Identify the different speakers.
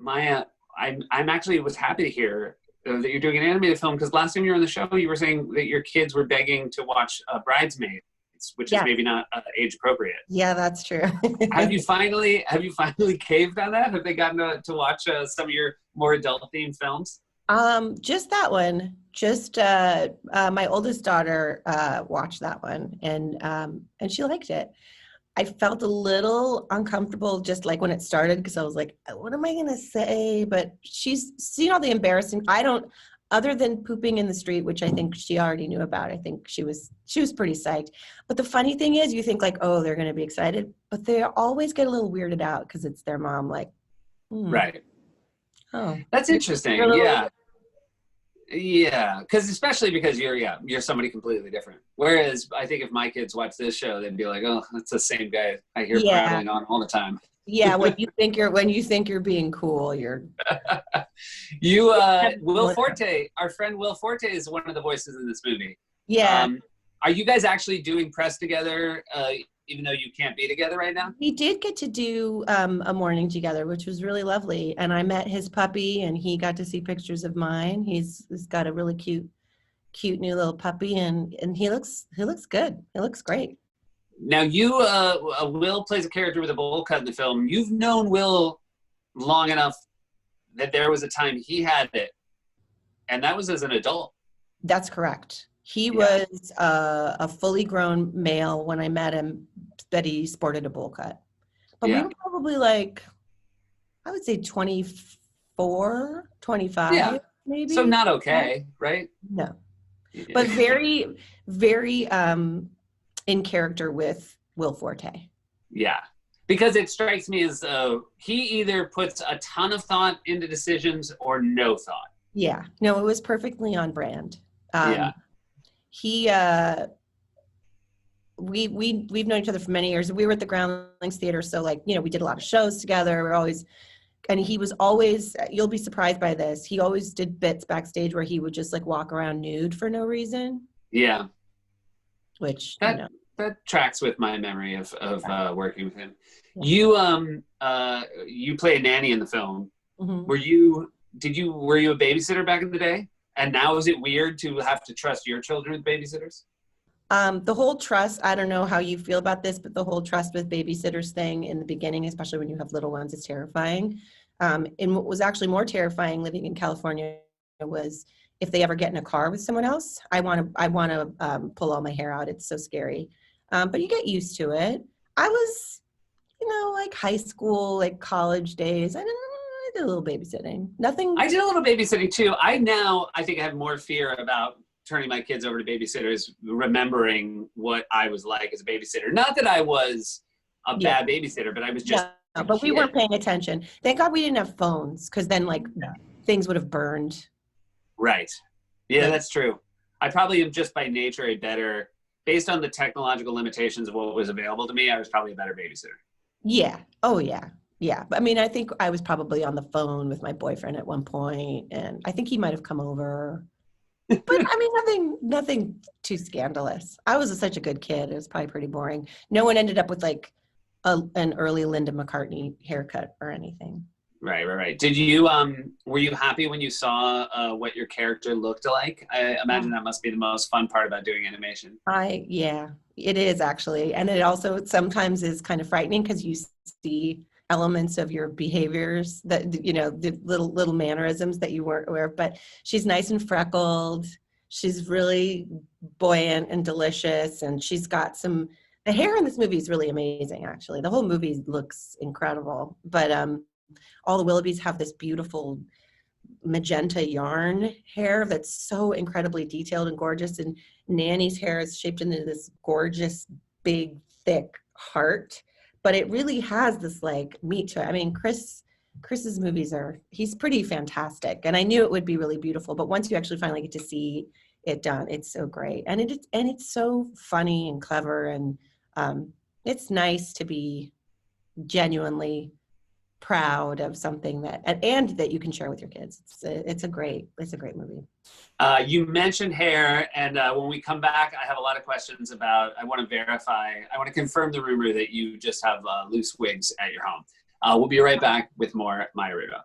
Speaker 1: Maya, I'm actually was happy to hear that you're doing an animated film, because last time you were on the show, you were saying that your kids were begging to watch Bridesmaids, which is
Speaker 2: Yeah.
Speaker 1: maybe not age appropriate.
Speaker 2: Yeah, that's true.
Speaker 1: Have you finally caved on that? Have they gotten to watch some of your more adult themed films?
Speaker 2: Just that one. Just my oldest daughter watched that one, and she liked it. I felt a little uncomfortable just like when it started, because I was like, what am I gonna say? But she's seen all the embarrassing. I don't, other than pooping in the street, which I think she already knew about. I think she was pretty psyched. But the funny thing is, you think like, oh, they're gonna be excited, but they always get a little weirded out because it's their mom. Like,
Speaker 1: Right.
Speaker 2: oh,
Speaker 1: That's interesting.
Speaker 2: really?
Speaker 1: Yeah. Yeah, because especially because you're somebody completely different. Whereas I think if my kids watch this show, they'd be like, "Oh, it's the same guy I hear
Speaker 2: Yeah,
Speaker 1: prattling on all the time."
Speaker 2: yeah. When you think you're being cool, you're.
Speaker 1: You, Will Forte, our friend Will Forte is one of the voices in this movie.
Speaker 2: Yeah.
Speaker 1: Are you guys actually doing press together, even though you can't be together right now?
Speaker 2: We did get to do a morning together, which was really lovely. And I met his puppy, and he got to see pictures of mine. He's got a really cute new little puppy, and he looks good. He looks great.
Speaker 1: Now you, Will plays a character with a bowl cut in the film. You've known Will long enough that there was a time he had it, and that was as an adult.
Speaker 2: That's correct. He
Speaker 1: Yeah.
Speaker 2: was a fully grown male when I met him, that he sported a bowl cut. But we
Speaker 1: Yeah.
Speaker 2: were probably like, I would say 24, 25,
Speaker 1: Yeah.
Speaker 2: maybe.
Speaker 1: So not okay, right?
Speaker 2: No. But very, very in character with Will Forte.
Speaker 1: Yeah. Because it strikes me as he either puts a ton of thought into decisions or no thought.
Speaker 2: Yeah. No, it was perfectly on brand.
Speaker 1: Yeah.
Speaker 2: He we've known each other for many years. We were at the Groundlings Theater, so like, we did a lot of shows together. We're always, and he was always, you'll be surprised by this, he always did bits backstage where he would just like walk around nude for no reason.
Speaker 1: Yeah.
Speaker 2: Which
Speaker 1: that tracks with my memory of working with him.
Speaker 2: Yeah.
Speaker 1: You play a nanny in the film.
Speaker 2: Mm-hmm.
Speaker 1: Were you a babysitter back in the day? And now is it weird to have to trust your children with babysitters?
Speaker 2: The whole trust, I don't know how you feel about this, but the whole trust with babysitters thing in the beginning, especially when you have little ones, is terrifying. And what was actually more terrifying living in California was if they ever get in a car with someone else. I want to pull all my hair out. It's so scary. But you get used to it. I was, like high school, like college days. I did a little babysitting. Nothing.
Speaker 1: I did a little babysitting too. I think I have more fear about turning my kids over to babysitters, remembering what I was like as a babysitter. Not that I was a bad babysitter, but I was just
Speaker 2: but we weren't paying attention. Thank God we didn't have phones, because then things would have burned.
Speaker 1: Right. Yeah, that's true. I probably am just by nature based on the technological limitations of what was available to me, I was probably a better babysitter. Yeah.
Speaker 2: Oh, yeah. Yeah. But I mean, I think I was probably on the phone with my boyfriend at one point, and I think he might have come over. But I mean, nothing too scandalous. I was such a good kid. It was probably pretty boring. No one ended up with like an early Linda McCartney haircut or anything.
Speaker 1: Right. Did you, were you happy when you saw what your character looked like? I imagine that must be the most fun part about doing animation.
Speaker 2: Yeah, it is actually. And it also sometimes is kind of frightening because you see elements of your behaviors that, the little mannerisms that you weren't aware of. But she's nice and freckled. She's really buoyant and delicious. And she's got the hair in this movie is really amazing, actually. The whole movie looks incredible. But all the Willoughbys have this beautiful magenta yarn hair that's so incredibly detailed and gorgeous. And Nanny's hair is shaped into this gorgeous, big, thick heart. But it really has this like meat to it. I mean, Chris's movies he's pretty fantastic. And I knew it would be really beautiful. But once you actually finally get to see it done, it's so great. And it's so funny and clever. And it's nice to be genuinely proud of something and that you can share with your kids. It's a great movie.
Speaker 1: You mentioned hair, and when we come back, I have a lot of questions about. I want to confirm the rumor that you just have loose wigs at your home. We'll be right back with more Maya Riva.